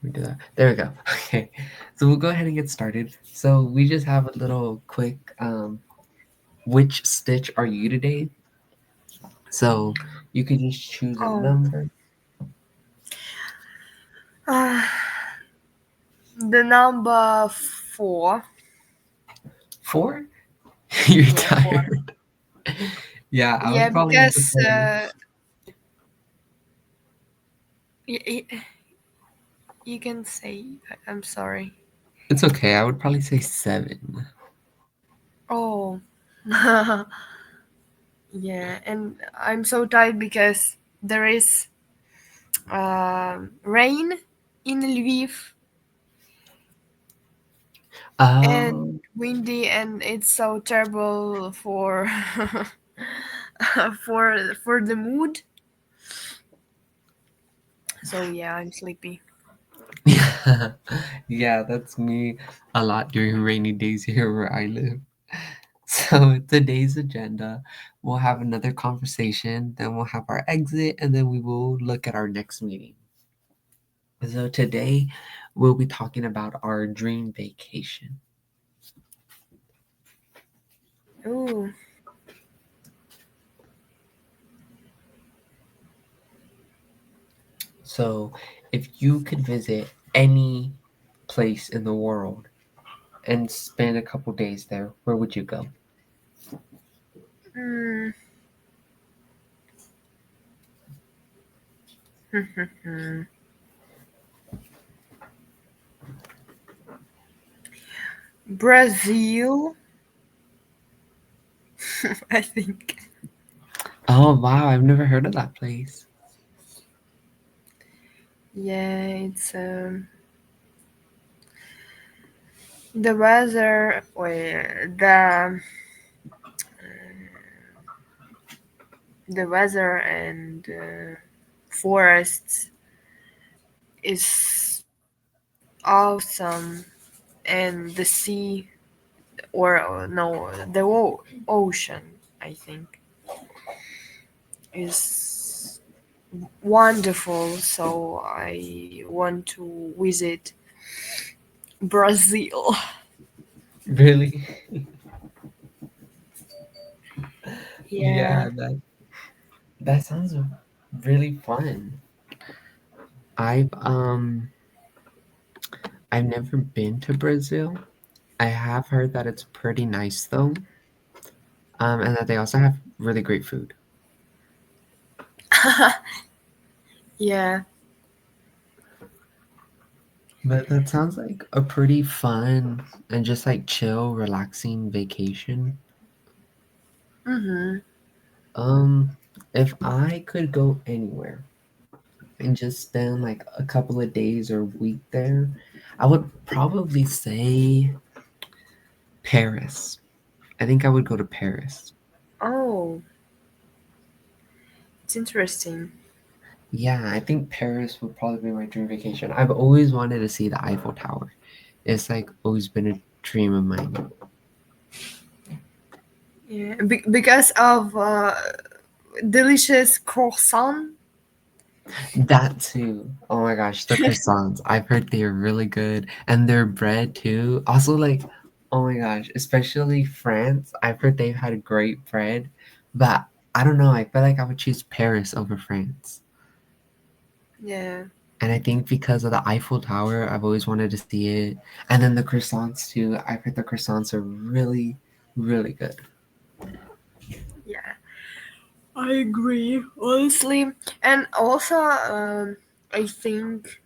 We do that. There we go. Okay. So we'll go ahead and get started. So we just have a little quick which stitch are you today? So you could just choose a Oh, number. uh, the number four. 4? You're Yeah, four. tired. Yeah, I Yeah, would probably have to because say y- you can say. I'm sorry. it's okay. I would probably say 7. Oh, yeah, and I'm so tired because there is rain in Lviv and Um windy, and it's so terrible for for the mood. So yeah, I'm sleepy. yeah. Yeah, that's me a lot during rainy days here where I live. So today's agenda, we'll have another conversation, then we'll have our exit, and then we will look at our next meeting. So today, we'll be talking about our dream vacation. Ooh. So, if you could visit any place in the world and spend a couple days there, where would you go? Mm. Brazil, I think. Oh wow, I've never heard of that place. Yeah, it's the weather, well, the weather and forests is awesome, and the sea, or no, the ocean, I think, is wonderful. So I want to visit Brazil. Really? Yeah. Yeah, that sounds really fun. I've never been to Brazil. I have heard that it's pretty nice though, and that they also have really great food. Yeah. But that sounds like a pretty fun and just like chill, relaxing vacation. Mm-hmm. Um, if I could go anywhere and just spend like a couple of days or a week there, I would probably say Paris. I think I would go to Paris. Oh, it's interesting. Yeah, I think Paris would probably be my dream vacation. I've always wanted to see the Eiffel Tower. It's like always been a dream of mine. Yeah, because of delicious croissant. That too. Oh my gosh, the croissants. I've heard they are really good. And their bread too. Also, like, oh my gosh, especially France. I've heard they've had great bread. But I don't know, I feel like I would choose Paris over France. Yeah. And I think because of the Eiffel Tower, I've always wanted to see it. And then the croissants too. I've heard the croissants are really, really good. Yeah, I agree, honestly. And also, I think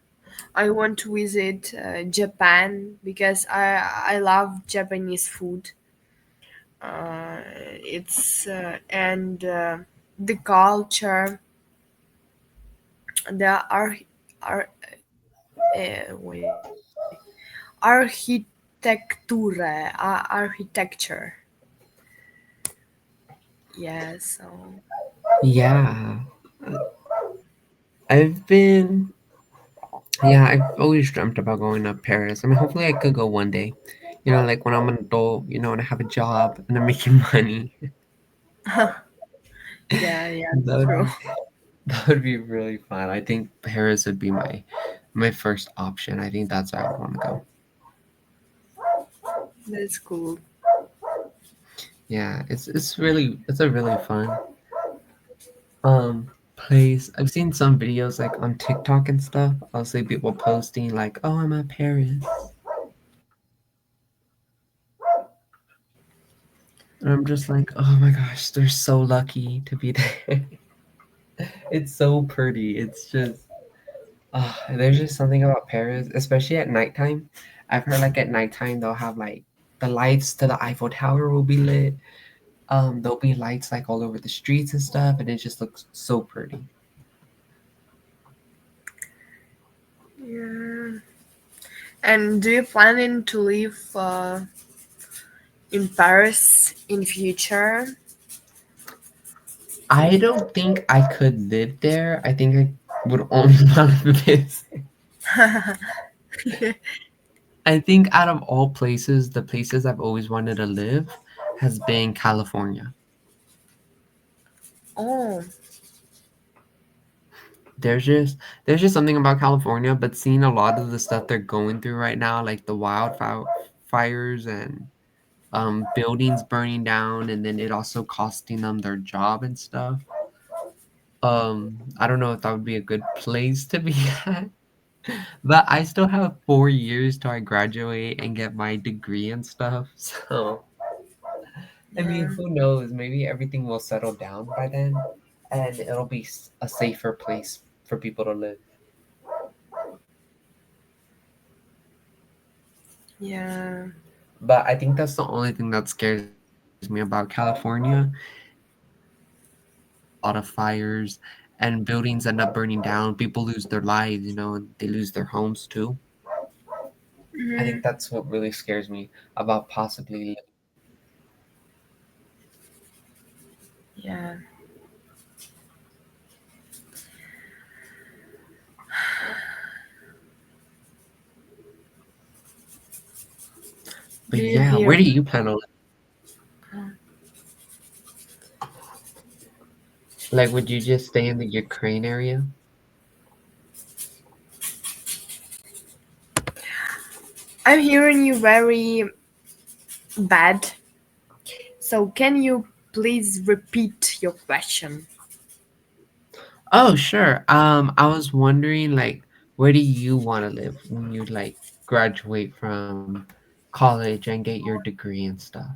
I want to visit Japan because I love Japanese food. Uh, it's and the culture, the ar, wait, architecture. Yeah, so. Yeah. I've been Yeah, I've always dreamt about going to Paris. I mean, hopefully I could go one day. You know, like when I'm an adult, you know, and I have a job and I'm making money. Yeah, yeah, That would true. be that would be really fun. I think Paris would be my my first option. I think that's where I would want to go. That's cool. Yeah, it's a really fun place. I've seen some videos like on TikTok and stuff. I'll see people posting like, "Oh, I'm at Paris," and I'm just like, "Oh my gosh, they're so lucky to be there." It's so pretty. It's just there's just something about Paris, especially at nighttime. I've heard like at nighttime they'll have like the lights to the Eiffel Tower will be lit. There'll be lights like all over the streets and stuff, and it just looks so pretty. Yeah. And do you planning to live in Paris in future? I don't think I could live there. I think I would only want to visit. I think out of all places, the places I've always wanted to live has been California. Oh, There's just something about California, but seeing a lot of the stuff they're going through right now, like the wildfires and buildings burning down, and then it also costing them their job and stuff. I don't know if that would be a good place to be at, but I still have 4 years till I graduate and get my degree and stuff. So I mean, yeah, who knows? Maybe everything will settle down by then, and it'll be a safer place for people to live. yeah. But I think that's the only thing that scares me about California. A lot of fires and buildings end up burning down. People lose their lives, and they lose their homes too. I Hmm. think that's what really scares me about possibly living. Yeah. But Do you yeah, hear? where do you plan on living? Like, would you just stay in the Ukraine area? I'm hearing you very bad. So can you please repeat your question? Oh, sure. I was wondering, like, where do you want to live when you like graduate from college and get your degree and stuff?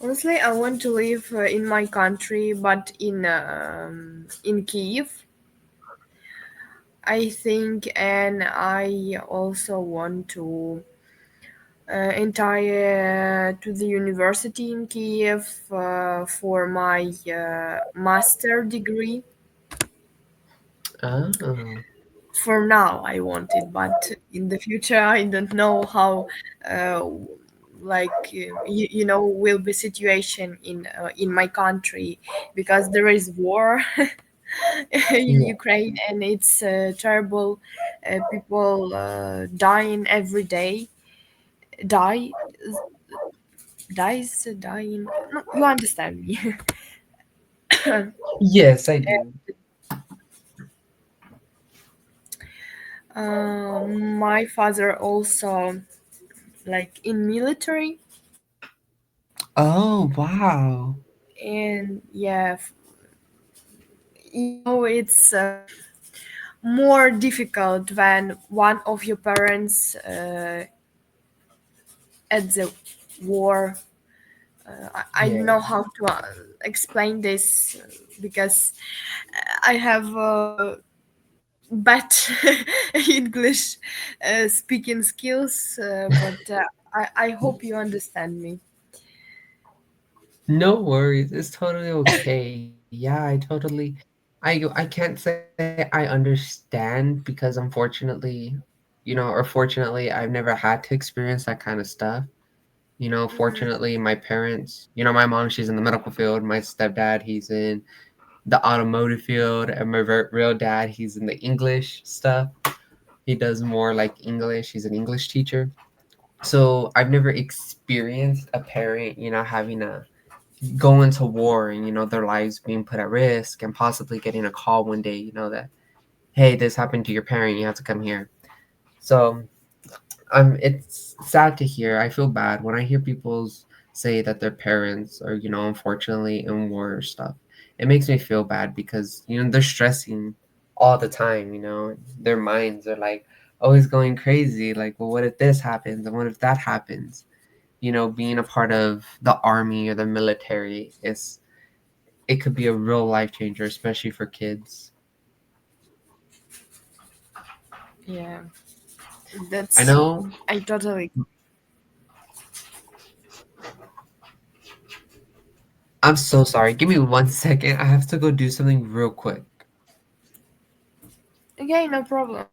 Honestly, I want to live in my country, but in Kiev, I think, and I also want to enter to the university in Kiev for my master degree. Oh, For now, I want it, but in the future, I don't know how. Uh, will be situation in my country because there is war in yeah. Ukraine, and it's terrible. People dying every day. Die, dying. No, you understand me. Yes, I do. My father also like in military, Oh, wow. and yeah, it's more difficult when one of your parents at the war. I don't know Yeah. how to explain this because I have bad English speaking skills, but I hope you understand me. No worries. It's totally okay. Yeah, I can't say I understand because unfortunately, or fortunately, I've never had to experience that kind of stuff. Fortunately, my parents, my mom, she's in the medical field. My stepdad, he's in the automotive field. And my real dad, he's in the English stuff. He does more like English. He's an English teacher. So I've never experienced a parent, having to go into war and, their lives being put at risk and possibly getting a call one day, that hey, this happened to your parent, you have to come here. So it's sad to hear. I feel bad when I hear people say that their parents are, unfortunately in war or stuff. It makes me feel bad because, they're stressing all the time, their minds are like always going crazy. Like, well, what if this happens? And what if that happens? Being a part of the army or the military it could be a real life changer, especially for kids. Yeah, I that's know. I totally. I'm so sorry. Give me 1 second. I have to go do something real quick. Okay, no problem.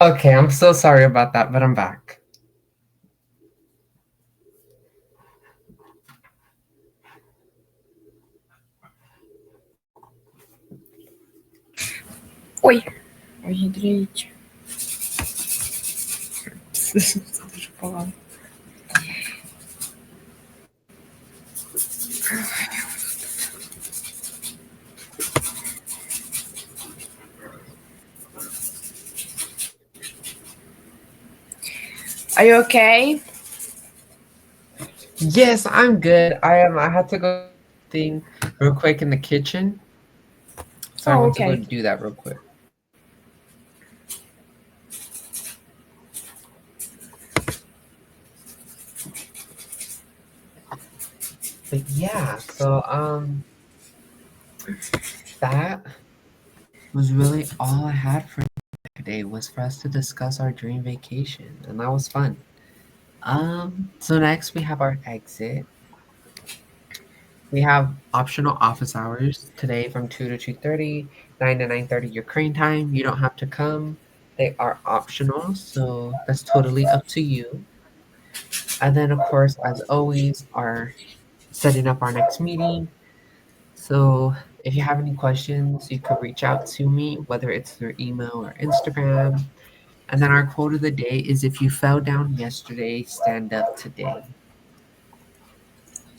Okay, I'm so sorry about that, but I'm back. Oi, oi, Rodrigo. Are you okay? Yes, I'm good. I am. I had to go do something real quick in the kitchen, so I Oh, went to go okay. do that real quick. But yeah, so that was really all I had for today was for us to discuss our dream vacation, and that was fun. So next we have our exit. We have optional office hours today from 2 to 2:30, 9 to 9:30 your crane time. You don't have to come. They are optional, so that's totally up to you. And then of course, as always, are setting up our next meeting. So if you have any questions, you could reach out to me, whether it's through email or Instagram. And then our quote of the day is if you fell down yesterday, stand up today.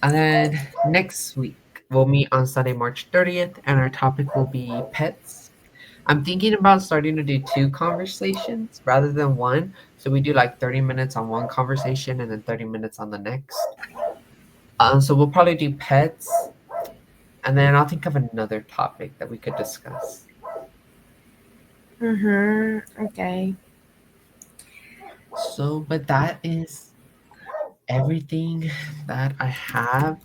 And then next week, we'll meet on Sunday, March 30th, and our topic will be pets. I'm thinking about starting to do two conversations rather than one. So we do like 30 minutes on one conversation and then 30 minutes on the next. So we'll probably do pets, and then I'll think of another topic that we could discuss. Mm-hmm. Okay. So, but that is everything that I have.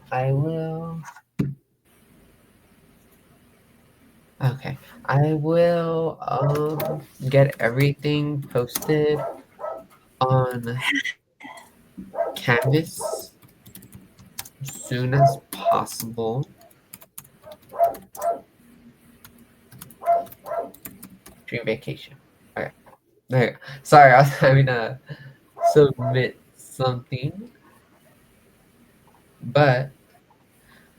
I will. Okay. I will get everything posted on Canvas as soon as possible. Dream vacation. Okay. There you go. Sorry, I was having to submit something. But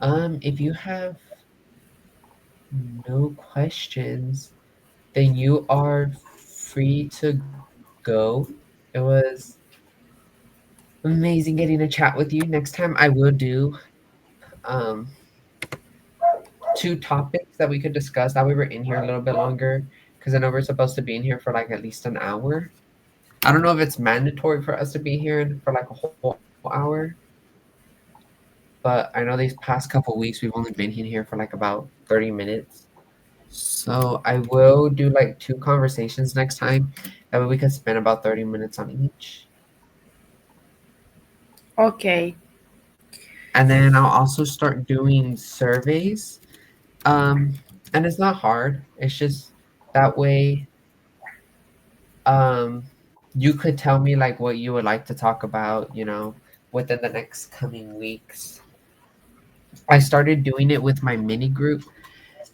if you have no questions, then you are free to go. It was amazing getting to chat with you. Next time I will do um two topics that we could discuss. That way we're in here a little bit longer because I know we're supposed to be in here for like at least an hour. I don't know if it's mandatory for us to be here for like a whole hour, but I know these past couple weeks we've only been in here for like about 30 minutes. So I will do like two conversations next time. That way we can spend about 30 minutes on each. Okay. And then I'll also start doing surveys. Um, and it's not hard. It's just that way um you could tell me like what you would like to talk about, within the next coming weeks. I started doing it with my mini group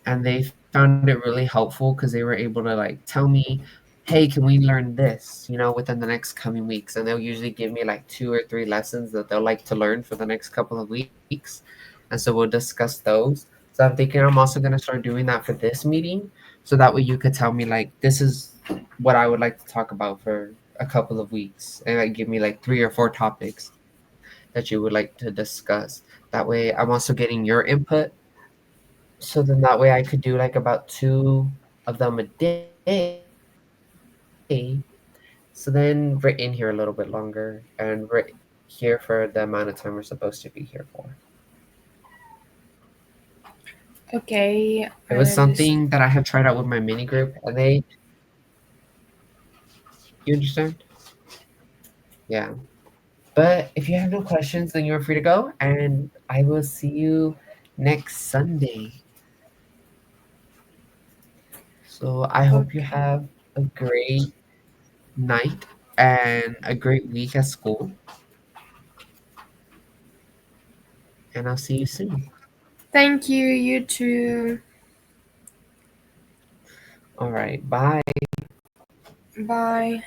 and they found it really helpful because they were able to like tell me, hey, can we learn this, within the next coming weeks? And they'll usually give me like 2 or 3 lessons that they'll like to learn for the next couple of weeks. And so we'll discuss those. So I'm thinking I'm also going to start doing that for this meeting. So that way you could tell me like, this is what I would like to talk about for a couple of weeks. And like give me like 3 or 4 topics that you would like to discuss. That way I'm also getting your input, so then that way I could do like about two of them a day. So then we're in here a little bit longer and we're here for the amount of time we're supposed to be here for. Okay. It I was understand. something that I have tried out with my mini group and you understand? Yeah. But if you have no questions, then you're free to go and I will see you next Sunday. So I hope you Okay. have a great night and a great week at school. And I'll see you soon. Thank you. You too. All right. Bye. Bye.